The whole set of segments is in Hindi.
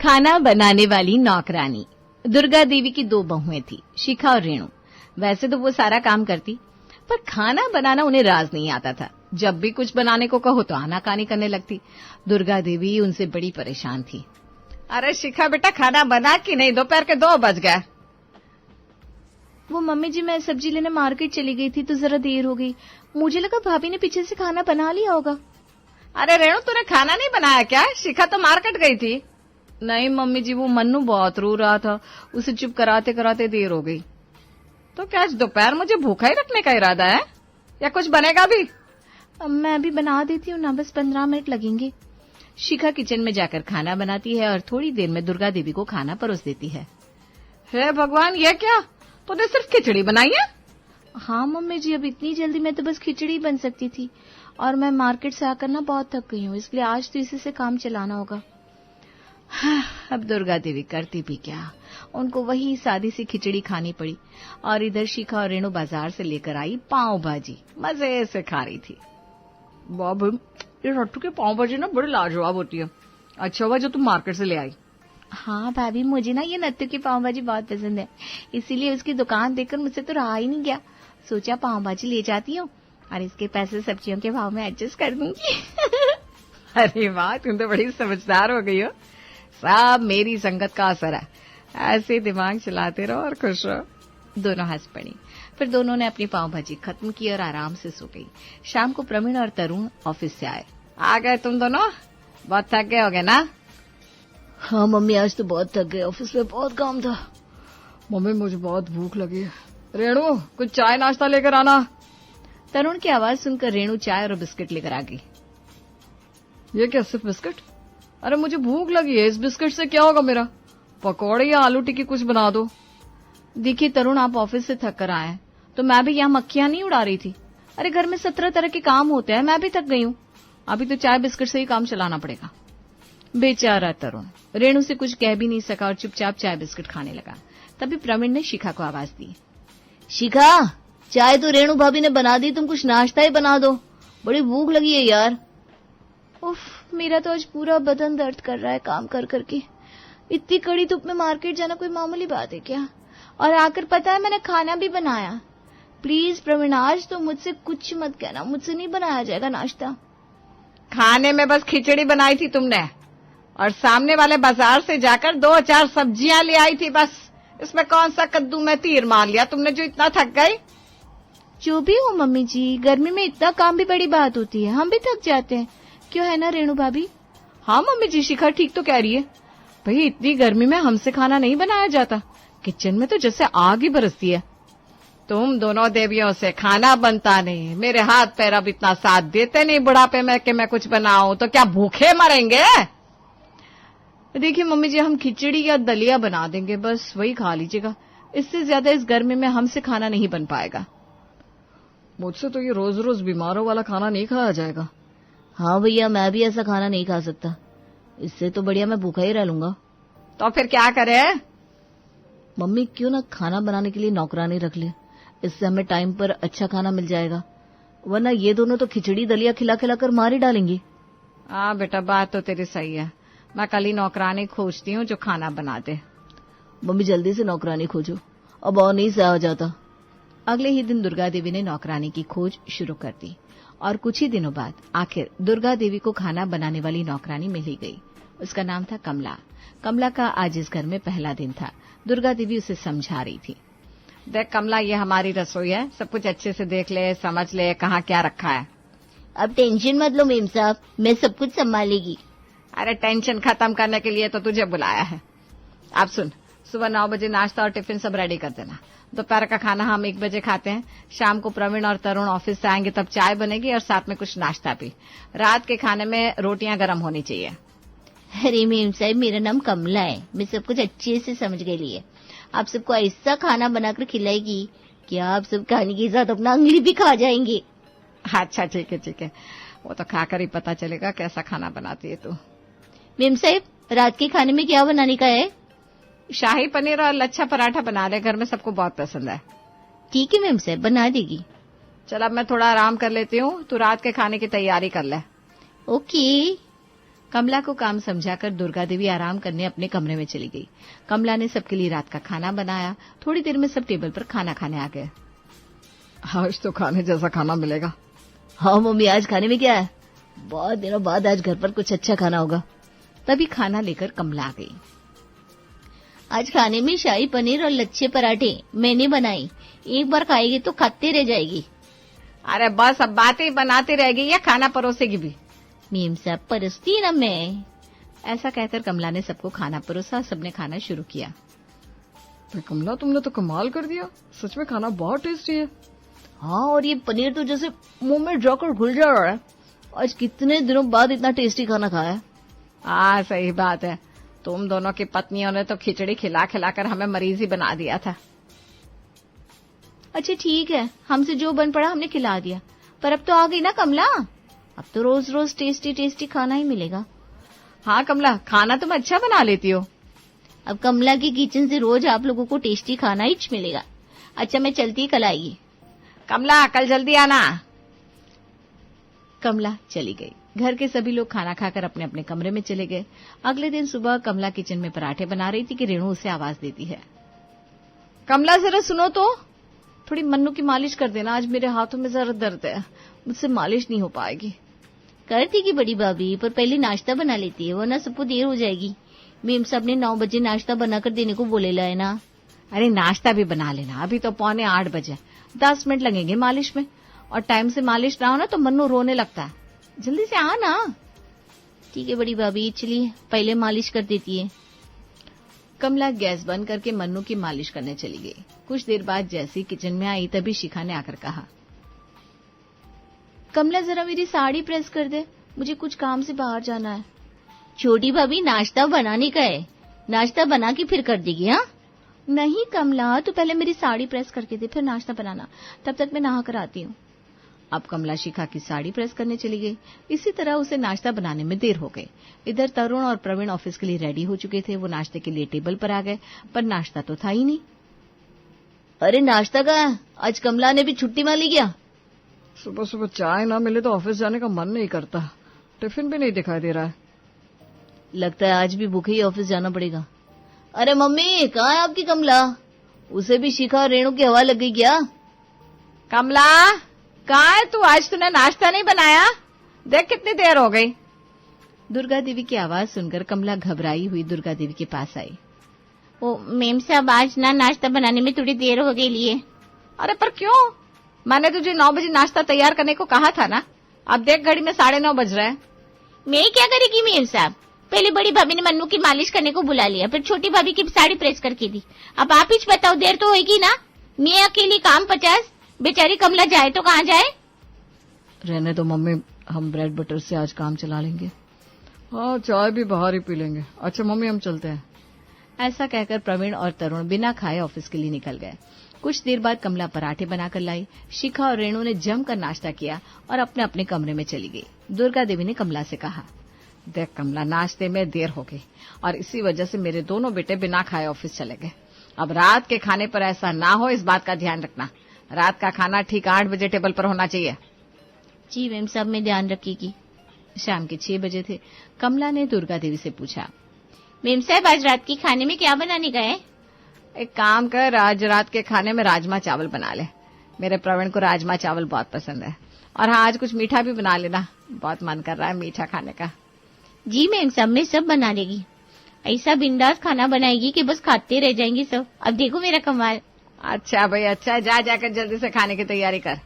खाना बनाने वाली नौकरानी। दुर्गा देवी की 2 बहुएं थी, शिखा और रेणु। वैसे तो वो सारा काम करती, पर खाना बनाना उन्हें राज नहीं आता था। जब भी कुछ बनाने को कहो तो आनाकानी करने लगती। दुर्गा देवी उनसे बड़ी परेशान थी। अरे शिखा बेटा, खाना बना कि नहीं? दोपहर के 2 बज गए। वो मम्मी जी, मैं सब्जी लेने मार्केट चली गई थी तो जरा देर हो गई। मुझे लगा भाभी ने पीछे से खाना बना लिया होगा। अरे रेणु, तूने खाना नहीं बनाया क्या? शिखा तो मार्केट गई थी। नहीं मम्मी जी, वो मन्नू बहुत रो रहा था, उसे चुप कराते कराते देर हो गई। तो क्या आज दोपहर मुझे भूखा ही रखने का इरादा है या कुछ बनेगा भी? मैं भी बना देती हूँ ना, बस 15 मिनट लगेंगे। शिखा किचन में जाकर खाना बनाती है और थोड़ी देर में दुर्गा देवी को खाना परोस देती है। हे भगवान, ये क्या? तूने सिर्फ खिचड़ी बनाई है? हाँ मम्मी जी, अब इतनी जल्दी में तो बस खिचड़ी बन सकती थी, और मैं मार्केट से आकर ना बहुत थक गई हूँ, इसलिए आज तो इसी से काम चलाना होगा। अब दुर्गा देवी करती भी क्या, उनको वही सादी सी खिचड़ी खानी पड़ी। और इधर शिखा और रेणु बाजार से लेकर आई पाव भाजी, मजे से खा रही थी। बाबू, ये रट्टू के पाव भाजी ना बड़ी लाजवाब होती है। अच्छा हुआ जो तुम मार्केट से ले आई। हाँ भाभी, मुझे ना ये नत्थू की पाव भाजी बहुत पसंद है, इसीलिए उसकी दुकान देखकर मुझसे तो रहा ही नहीं गया। सोचा पाव भाजी ले जाती हूँ और इसके पैसे सब्जियों के भाव में एडजस्ट कर दूंगी। अरे वाह, तुम तो बड़ी समझदार हो गई हो। सब मेरी संगत का असर है। ऐसे दिमाग चलाते रहो और खुश रहो। दोनों हंस पड़ी। फिर दोनों ने अपनी पाव भाजी खत्म की और आराम से सो गई। शाम को प्रवीण और तरुण ऑफिस से आए। आ गए तुम दोनों? बहुत थक गए होगे ना? हाँ मम्मी, आज तो बहुत थक गए, ऑफिस में बहुत काम था। मम्मी, मुझे बहुत भूख लगी है। रेणु, कुछ चाय नाश्ता लेकर आना। तरुण की आवाज सुनकर रेणु चाय और बिस्किट लेकर आ गई। ये क्या, सिर्फ बिस्किट? अरे मुझे भूख लगी है, इस बिस्किट से क्या होगा मेरा? पकौड़े या आलू टिक्की कुछ बना दो। देखिए तरुण, आप ऑफिस से थक कर आए हैं, तो मैं भी यहाँ मक्खियां नहीं उड़ा रही थी। अरे घर में 17 तरह के काम होते हैं, मैं भी थक गई हूँ। अभी तो चाय बिस्किट से ही काम चलाना पड़ेगा। बेचारा तरुण रेणु से कुछ कह भी नहीं सका और चुपचाप चाय बिस्किट खाने लगा। तभी प्रवीण ने शिखा को आवाज दी। शिखा, चाय तो रेणु भाभी ने बना दी, तुम कुछ नाश्ता ही बना दो, बड़ी भूख लगी है यार। उफ, मेरा तो आज पूरा बदन दर्द कर रहा है काम कर करके। इतनी कड़ी धूप में मार्केट जाना कोई मामूली बात है क्या? और आकर पता है मैंने खाना भी बनाया। प्लीज प्रवीण, आज तो मुझसे कुछ मत कहना, मुझसे नहीं बनाया जाएगा नाश्ता। खाने में बस खिचड़ी बनाई थी तुमने, और सामने वाले बाजार से जाकर 2-4 सब्जियां ले आई थी बस। इसमें कौन सा कद्दू में तीर मार लिया तुमने जो इतना थक गई? जो भी हो मम्मी जी, गर्मी में इतना काम भी बड़ी बात होती है, हम भी थक जाते हैं, क्यों है ना रेणु भाभी? हाँ मम्मी जी, शिखा ठीक तो कह रही है। भाई इतनी गर्मी में हमसे खाना नहीं बनाया जाता, किचन में तो जैसे आग ही बरसती है। तुम दोनों देवियों से खाना बनता नहीं, मेरे हाथ पैर अब इतना साथ देते नहीं बुढ़ापे में कि मैं कुछ बनाऊं, तो क्या भूखे मरेंगे? देखिए मम्मी जी, हम खिचड़ी या दलिया बना देंगे, बस वही खा लीजिएगा। इससे ज्यादा इस गर्मी में हमसे खाना नहीं बन पाएगा। मुझसे तो ये रोज रोज बीमारों वाला खाना नहीं खाया जाएगा। हाँ भैया, मैं भी ऐसा खाना नहीं खा सकता, इससे तो बढ़िया मैं भूखा ही रह लूंगा। तो फिर क्या करें? मम्मी, क्यों ना खाना बनाने के लिए नौकरानी रख ले, इससे हमें टाइम पर अच्छा खाना मिल जाएगा, वरना ये दोनों तो खिचड़ी दलिया खिला खिला कर मार ही डालेंगी। हाँ बेटा, बात तो तेरी सही है। मैं कल ही नौकरानी खोजती हूँ जो खाना बना दे। मम्मी जल्दी से नौकरानी खोजो, अब और नहीं सहा जाता। अगले ही दिन दुर्गा देवी ने नौकरानी की खोज शुरू कर दी, और कुछ ही दिनों बाद आखिर दुर्गा देवी को खाना बनाने वाली नौकरानी मिल ही गई। उसका नाम था कमला। कमला का आज इस घर में पहला दिन था। दुर्गा देवी उसे समझा रही थी। देख कमला, ये हमारी रसोई है, सब कुछ अच्छे से देख ले, समझ ले कहाँ क्या रखा है। अब टेंशन मत लो मेम साहब, मैं सब कुछ संभालेगी। अरे टेंशन खत्म करने के लिए तो तुझे बुलाया है। अब सुन, सुबह 9 बजे नाश्ता और टिफिन सब रेडी कर देना। दोपहर का खाना हम 1 बजे खाते हैं। शाम को प्रवीण और तरुण ऑफिस से आएंगे, तब चाय बनेगी और साथ में कुछ नाश्ता भी। रात के खाने में रोटियां गर्म होनी चाहिए। अरे मेम साहब, मेरा नाम कमला है, मैं सब कुछ अच्छे से समझ गई है। आप सबको ऐसा खाना बनाकर खिलाएगी कि आप सब खाने के साथ अपना अंगली भी खा जाएंगे। अच्छा ठीक है ठीक है, वो तो खाकर ही पता चलेगा कैसा खाना बनाती है तू। मेम साहब, रात के खाने में क्या बनाने का है? शाही पनीर और लच्छा पराठा बना ले, घर में सबको बहुत पसंद है। ठीक है मेम साहब, बना देगी। चल अब मैं थोड़ा आराम कर लेती हूँ, तू रात के खाने की तैयारी कर ले। ओके। कमला को काम समझाकर दुर्गा देवी आराम करने अपने कमरे में चली गई। कमला ने सबके लिए रात का खाना बनाया। थोड़ी देर में सब टेबल पर खाना खाने आ गए। आज तो खाने जैसा खाना मिलेगा। हाँ मम्मी, आज खाने में क्या है? बहुत दिनों बाद आज घर पर कुछ अच्छा खाना होगा। तभी खाना लेकर कमला आ गई। आज खाने में शाही पनीर और लच्छे पराठे मैंने बनाई। एक बार खाएगी तो खाते रह जाएगी। अरे बस, अब बातें बनाती रहेगी या खाना परोसेगी भी? मेम साहब परसती ना मैं। ऐसा कहकर कमला ने सबको खाना परोसा। सबने खाना शुरू किया। तो कमला, तुमने तो कमाल कर दिया। सच में खाना बहुत टेस्टी है। हाँ, और ये पनीर तो जैसे मुंह में जाकर घुल जा रहा है। आज कितने दिनों बाद इतना टेस्टी खाना खाया। हाँ, सही बात है। तुम दोनों की पत्नियों ने तो खिचड़ी खिला खिलाकर हमें मरीज ही बना दिया था। अच्छा ठीक है, हमसे जो बन पड़ा हमने खिला दिया, पर अब तो आ गई ना कमला। अब तो रोज रोज टेस्टी टेस्टी खाना ही मिलेगा। हाँ कमला, खाना तुम अच्छा बना लेती हो। अब कमला की किचन से रोज आप लोगों को टेस्टी खाना ही मिलेगा। अच्छा मैं चलती, कल आएगी। कमला, कल जल्दी आना। कमला चली गई। घर के सभी लोग खाना खाकर अपने अपने कमरे में चले गए। अगले दिन सुबह कमला किचन में पराठे बना रही थी कि रेणु उसे आवाज देती है। कमला, जरा सुनो तो। थोड़ी मन्नू की मालिश कर देना, आज मेरे हाथों में जरा दर्द है, मुझसे मालिश नहीं हो पाएगी। कर देगी बड़ी भाभी, पर पहले नाश्ता बना लेती है, वरना सबको देर हो जाएगी। मेम साहब ने 9 बजे नाश्ता बनाकर देने को बोलेला है ना। अरे नाश्ता भी बना लेना, अभी तो 7:45 बजे, 10 मिनट लगेंगे मालिश में। और टाइम से मालिश ना हो ना तो मन्नू रोने लगता है। जल्दी से आ ना। ठीक है बड़ी भाभी, चलिए पहले मालिश कर देती है। कमला गैस बंद करके मन्नू की मालिश करने चली गई। कुछ देर बाद जैसे ही किचन में आई तभी शिखा ने आकर कहा, कमला जरा मेरी साड़ी प्रेस कर दे, मुझे कुछ काम से बाहर जाना है। छोटी भाभी, नाश्ता बनाने का है, नाश्ता बना के फिर कर देगी। हाँ नहीं कमला, तू पहले मेरी साड़ी प्रेस करके दे, फिर नाश्ता बनाना, तब तक मैं नहा कर आती हूँ। अब कमला शिखा की साड़ी प्रेस करने चली गई। इसी तरह उसे नाश्ता बनाने में देर हो गई। इधर तरुण और प्रवीण ऑफिस के लिए रेडी हो चुके थे। वो नाश्ते के लिए टेबल पर आ गए, पर नाश्ता तो था ही नहीं। अरे नाश्ता का, आज कमला ने भी छुट्टी मार ली क्या? सुबह सुबह चाय ना मिले तो ऑफिस जाने का मन नहीं करता। टिफिन भी नहीं दिखाई दे रहा है। लगता है आज भी भूखे ही ऑफिस जाना पड़ेगा। अरे मम्मी, कहाँ है आपकी कमला? उसे भी शिखा और रेणु की हवा लग गई क्या? कमला, कहाँ है तू? आज तूने नाश्ता नहीं बनाया? देख कितनी देर हो गई। दुर्गा देवी की आवाज सुनकर कमला घबराई हुई दुर्गा देवी के पास आई। ओ मेम साहब, आज ना नाश्ता बनाने में थोड़ी देर हो गई लिए। अरे पर क्यों? मैंने तुझे 9 बजे नाश्ता तैयार करने को कहा था ना। अब देख घड़ी में 9:30 बज रहे हैं। मैं क्या करेगी मेम साहब? पहले बड़ी भाभी ने मन्नू की मालिश करने को बुला लिया, फिर छोटी भाभी की साड़ी प्रेस करके दी। अब आप ही बताओ, देर तो होगी ना। मैं अकेली काम 50, बेचारी कमला जाए तो कहाँ जाए? रहने दो मम्मी, हम ब्रेड बटर से आज काम चला लेंगे। हाँ, चाय भी बाहर ही पी लेंगे। अच्छा मम्मी, हम चलते हैं। ऐसा कहकर प्रवीण और तरुण बिना खाए ऑफिस के लिए निकल गए। कुछ देर बाद कमला पराठे बनाकर लाई। शिखा और रेणु ने जमकर नाश्ता किया और अपने अपने कमरे में चली गई। दुर्गा देवी ने कमला से कहा, देख कमला, नाश्ते में देर हो गई और इसी वजह से मेरे दोनों बेटे बिना खाए ऑफिस चले गए। अब रात के खाने पर ऐसा ना हो, इस बात का ध्यान रखना। रात का खाना ठीक 8 बजे टेबल पर होना चाहिए। जी मैम साहब, में ध्यान रखेगी। शाम के 6 बजे थे। कमला ने दुर्गा देवी से पूछा, मेम साहब आज रात के खाने में क्या बनाने का है? एक काम कर, आज रात के खाने में राजमा चावल बना ले। मेरे प्रवीण को राजमा चावल बहुत पसंद है। और हाँ, आज कुछ मीठा भी बना लेना, बहुत मन कर रहा है मीठा खाने का। जी मैम साहब, मैं सब बना लेगी। ऐसा बिंदास खाना बनाएगी कि बस खाते रह जाएंगे सब। अब देखो मेरा कमाल। अच्छा भाई, अच्छा, जा जाकर जल्दी से खाने की तैयारी कर।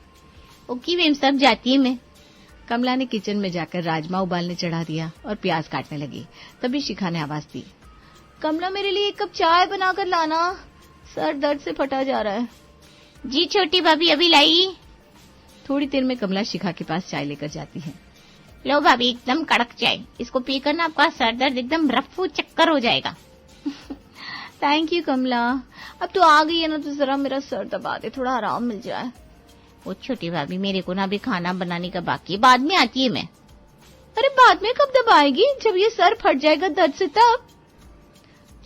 ओके मैम साहब, जाती है मैं। कमला ने किचन में जाकर राजमा उबालने चढ़ा दिया और प्याज काटने लगी। तभी शिखा ने आवाज दी, कमला मेरे लिए 1 कप चाय बनाकर लाना, सर दर्द से फटा जा रहा है। जी छोटी भाभी, अभी लाई। थोड़ी देर में कमला शिखा के पास चाय लेकर जाती है। लो भाभी, एकदम कड़क चाय, इसको पीकर ना आपका सर दर्द एकदम रफ्फू चक्कर हो जाएगा। थैंक यू कमला, अब तो आ गई है ना तो जरा मेरा सर दबा दे, थोड़ा आराम मिल जाए। वो छोटी भाभी, मेरे को ना अभी खाना बनाने का बाकी है, बाद में आती है मैं। अरे बाद में कब दबाएगी? जब ये सर फट जाएगा दर्द से तब।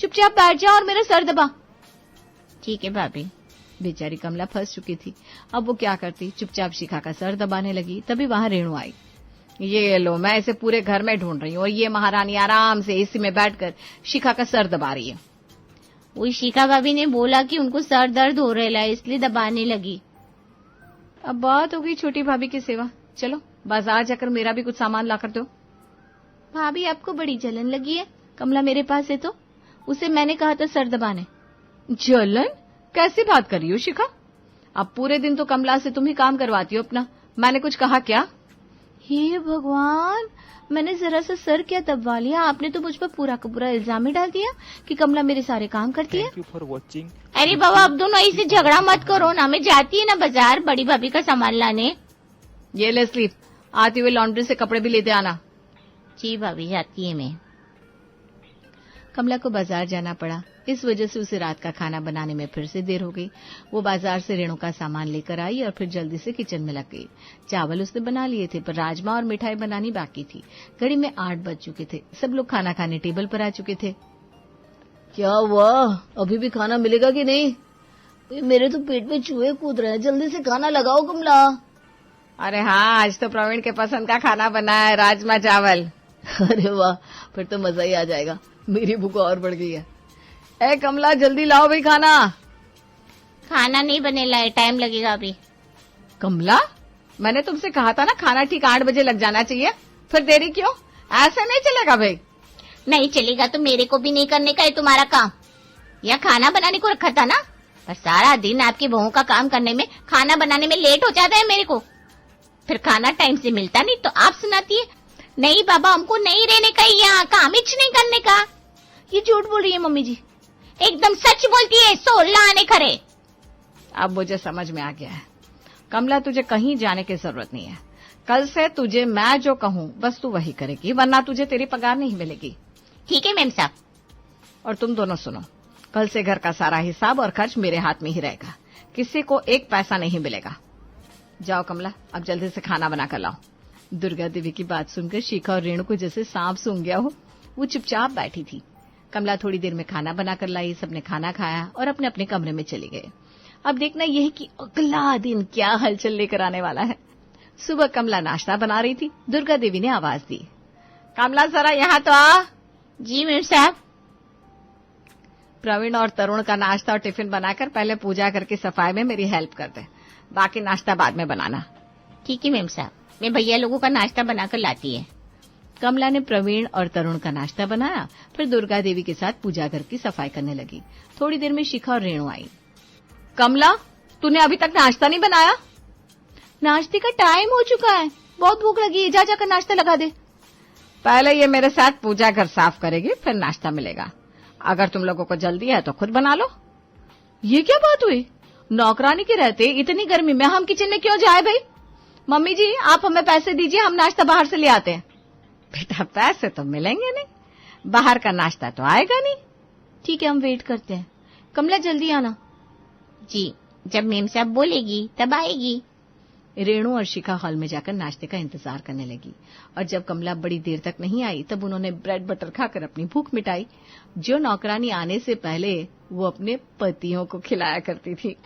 चुपचाप बैठ जा और मेरा सर दबा। ठीक है भाभी। बेचारी कमला फंस चुकी थी। अब वो क्या करती? चुपचाप शिखा का सर दबाने लगी। तभी वहां रेणु आई। ये लो, मैं इसे पूरे घर में ढूंढ रही हूँ और ये महारानी आराम से एसी में बैठकर शिखा का सर दबा रही है। वो शिखा भाभी ने बोला कि उनको सर दर्द हो रहा है, इसलिए दबाने लगी। अब बात हो गई छोटी भाभी की सेवा। चलो बाजार जाकर मेरा भी कुछ सामान ला कर दो। भाभी आपको बड़ी जलन लगी है, कमला मेरे पास है तो उसे मैंने कहा था सर दबाने। जलन? कैसी बात कर रही हो शिखा? अब पूरे दिन तो कमला से तुम ही काम करवाती हो अपना, मैंने कुछ कहा क्या? हे भगवान, मैंने जरा सा सर क्या दबवा लिया, आपने तो मुझ पर पूरा का पूरा इल्जाम ही डाल दिया कि कमला मेरे सारे काम करती है। Thank you for watching. अरे बाबा, अब दोनों ऐसे झगड़ा मत करो ना, मैं जाती है ना बाजार बड़ी भाभी का सामान लाने। ये ले स्लीप, आती हुई लॉन्ड्री से कपड़े भी लेते आना। जी भाभी, जाती है मैं। कमला को बाजार जाना पड़ा, इस वजह से उसे रात का खाना बनाने में फिर से देर हो गई। वो बाजार से रेणु का सामान लेकर आई और फिर जल्दी से किचन में लग गई। चावल उसने बना लिए थे, पर राजमा और मिठाई बनानी बाकी थी। घड़ी में 8 बज चुके थे, सब लोग खाना खाने टेबल पर आ चुके थे। क्या हुआ, अभी भी खाना मिलेगा कि नहीं? मेरे तो पेट में चूहे कूद रहे हैं, जल्दी से खाना लगाओ कमला। अरे हाँ, आज तो प्रवीण के पसंद का खाना बना है, राजमा चावल। अरे वाह, फिर तो मजा ही आ जाएगा, मेरी भूख और बढ़ गई है। ए कमला, जल्दी लाओ भाई खाना। खाना नहीं बने लाए, टाइम लगेगा अभी। कमला, मैंने तुमसे कहा था ना खाना ठीक 8 बजे लग जाना चाहिए, फिर देरी क्यों? ऐसे नहीं चलेगा भाई। नहीं चलेगा तो मेरे को भी नहीं करने का है तुम्हारा काम। या खाना बनाने को रखा था ना, पर सारा दिन आपकी बहू का काम करने में, खाना बनाने में लेट हो जाता है मेरे को। फिर खाना टाइम से मिलता नहीं तो आप सुनाती है। नहीं बाबा, हमको नहीं रहने का, यहाँ काम इच नहीं करने का। ये झूठ बोल रही है मम्मी जी। एकदम सच बोलती है, 16 आने खरे। अब मुझे समझ में आ गया है। कमला, तुझे कहीं जाने की जरूरत नहीं है। कल से तुझे मैं जो कहूँ बस तू वही करेगी, वरना तुझे तेरी पगार नहीं मिलेगी। ठीक है मैम साहब। और तुम दोनों सुनो, कल से घर का सारा हिसाब और खर्च मेरे हाथ में ही रहेगा, किसी को 1 पैसा नहीं मिलेगा। जाओ कमला, अब जल्दी से खाना बना कर लाओ। दुर्गा देवी की बात सुनकर शिखा और रेणु को जैसे सांप सूंघ गया हो, वो चुपचाप बैठी थी। कमला थोड़ी देर में खाना बनाकर लाई, सबने खाना खाया और अपने अपने कमरे में चले गए। अब देखना यह है कि अगला दिन क्या हलचल लेकर आने वाला है। सुबह कमला नाश्ता बना रही थी, दुर्गा देवी ने आवाज दी, कमला जरा यहाँ तो आ। जी मैम साहब। प्रवीण और तरुण का नाश्ता और टिफिन बनाकर पहले पूजा करके सफाई में मेरी हेल्प कर दे, बाकी नाश्ता बाद में बनाना। ठीक है मैम साहब, मैं भैया लोगों का नाश्ता बनाकर लाती है। कमला ने प्रवीण और तरुण का नाश्ता बनाया, फिर दुर्गा देवी के साथ पूजा घर की सफाई करने लगी। थोड़ी देर में शिखा और रेणु आई। कमला, तूने अभी तक नाश्ता नहीं बनाया? नाश्ते का टाइम हो चुका है, बहुत भूख लगी है, जा जाकर नाश्ता लगा दे। पहले ये मेरे साथ पूजा घर साफ करेगी, फिर नाश्ता मिलेगा। अगर तुम लोगों को जल्दी है तो खुद बना लो। ये क्या बात हुई? नौकरानी के रहते इतनी गर्मी में हम किचन में क्यों जाए भाई? मम्मी जी, आप हमें पैसे दीजिए, हम नाश्ता बाहर से ले आते हैं। बेटा, पैसे तो मिलेंगे नहीं, बाहर का नाश्ता तो आएगा नहीं। ठीक है, हम वेट करते हैं। कमला जल्दी आना। जी, जब मेम साहब बोलेगी तब आएगी। रेणु और शिखा हॉल में जाकर नाश्ते का इंतजार करने लगी, और जब कमला बड़ी देर तक नहीं आई तब उन्होंने ब्रेड बटर खाकर अपनी भूख मिटाई, जो नौकरानी आने से पहले वो अपने पतियों को खिलाया करती थी।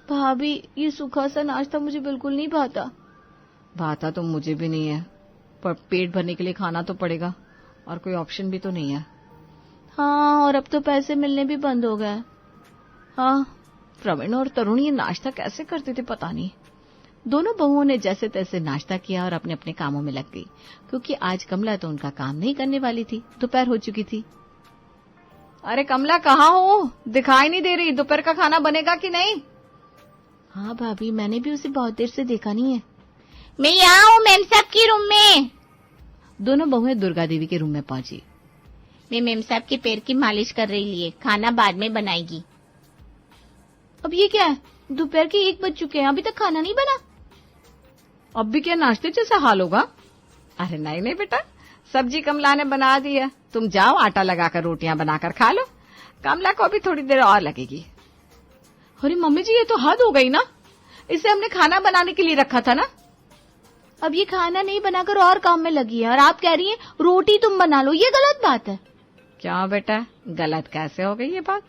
भाभी, ये सूखा सा नाश्ता मुझे बिल्कुल नहीं भाता। भाता तो मुझे भी नहीं है, पर पेट भरने के लिए खाना तो पड़ेगा, और कोई ऑप्शन भी तो नहीं है। हाँ, और अब तो पैसे मिलने भी बंद हो गए। हाँ, प्रवीण और तरुण ये नाश्ता कैसे करते थे पता नहीं। दोनों बहुओं ने जैसे तैसे नाश्ता किया और अपने अपने कामों में लग गई, क्योंकि आज कमला तो उनका काम नहीं करने वाली थी, दोपहर हो चुकी थी। अरे कमला, कहाँ हो? दिखाई नहीं दे रही, दोपहर का खाना बनेगा कि नहीं? हाँ भाभी, मैंने भी उसे बहुत देर से देखा नहीं है। मैं यहाँ हूँ मेम साहब के रूम में। दोनों बहुएं दुर्गा देवी के रूम में पहुंची। मैं मेम साहब के पैर की मालिश कर रही है, खाना बाद में बनाएगी। अब ये क्या है? दोपहर के 1 बज चुके हैं, अभी तक खाना नहीं बना। अब भी क्या नाश्ते जैसा हाल होगा? अरे नहीं नहीं बेटा, सब्जी कमला ने बना दी है, तुम जाओ आटा लगाकर रोटियां बनाकर खा लो। कमला को अभी थोड़ी देर और लगेगी। अरे मम्मी जी, ये तो हद हो गई ना, इसे हमने खाना बनाने के लिए रखा था ना। अब ये खाना नहीं बनाकर और काम में लगी है, और आप कह रही हैं रोटी तुम बना लो, ये गलत बात है। क्या बेटा, गलत कैसे हो गई ये बात?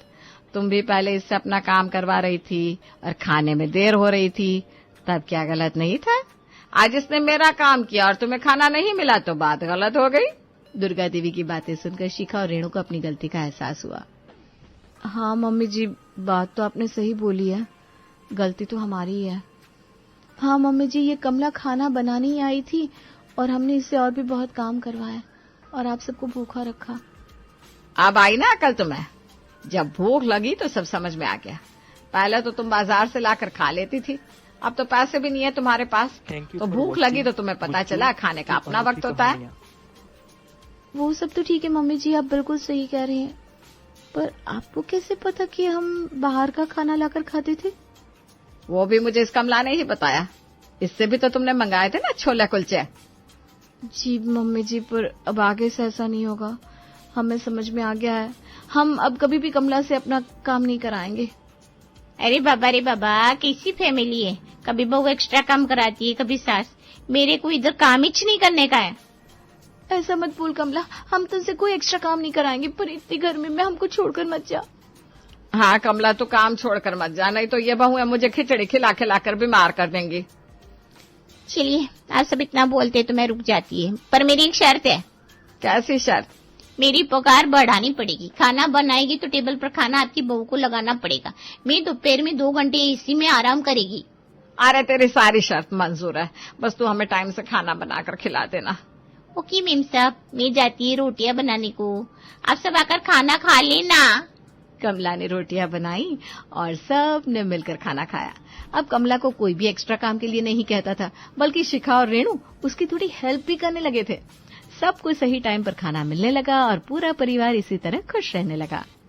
तुम भी पहले इससे अपना काम करवा रही थी और खाने में देर हो रही थी, तब क्या गलत नहीं था? आज इसने मेरा काम किया और तुम्हें खाना नहीं मिला तो बात गलत हो गई। दुर्गा देवी की बातें सुनकर शिखा और रेणु को अपनी गलती का एहसास हुआ। हाँ मम्मी जी, बात तो आपने सही बोली है, गलती तो हमारी ही है। हाँ मम्मी जी, ये कमला खाना बनाने ही आई थी और हमने इससे और भी बहुत काम करवाया और आप सबको भूखा रखा। अब आई ना अकल तुम्हें, जब भूख लगी तो सब समझ में आ गया। पहले तो तुम बाजार से लाकर खा लेती थी, अब तो पैसे भी नहीं है तुम्हारे पास, तो भूख लगी तो तुम्हें पता चला खाने का अपना वक्त होता है। वो सब तो ठीक है मम्मी जी, आप बिल्कुल सही कह रही हैं, पर आपको कैसे पता कि हम बाहर का खाना लाकर खाते थे? वो भी मुझे इस कमला ने ही बताया, इससे भी तो तुमने मंगाए थे ना छोले कुलचे। जी मम्मी जी, पर अब आगे से ऐसा नहीं होगा, हमें समझ में आ गया है, हम अब कभी भी कमला से अपना काम नहीं कराएंगे। अरे बाबा, कैसी फैमिली है, कभी बहू एक्स्ट्रा काम कराती है, कभी सास। मेरे को इधर काम ही नहीं करने का है। ऐसा मत बोल कमला, हम तुमसे कोई एक्स्ट्रा काम नहीं कराएंगे, पर इतनी गर्मी में हमको छोड़कर मत जा। हाँ कमला, तू काम छोड़कर मत जा, नहीं तो ये बहुएं मुझे खिचड़ी खिला खिलाकर बीमार कर देंगी। चलिए, आप सब इतना बोलते तो मैं रुक जाती है, पर मेरी एक शर्त है। कैसी शर्त? मेरी पगार बढ़ानी पड़ेगी। खाना बनाएगी तो टेबल पर खाना आपकी बहू को लगाना पड़ेगा। मैं दोपहर में 2 घंटे एसी में आराम करेगी। अरे तेरी सारी शर्त मंजूर है, बस तू हमें टाइम से खाना बनाकर खिला देना। ओके मेम साहब, मैं जाती है रोटियां बनाने को, आप सब आकर खाना खा लेना। कमला ने रोटियां बनाई और सब ने मिलकर खाना खाया। अब कमला को कोई भी एक्स्ट्रा काम के लिए नहीं कहता था, बल्कि शिखा और रेणु उसकी थोड़ी हेल्प भी करने लगे थे। सबको सही टाइम पर खाना मिलने लगा और पूरा परिवार इसी तरह खुश रहने लगा।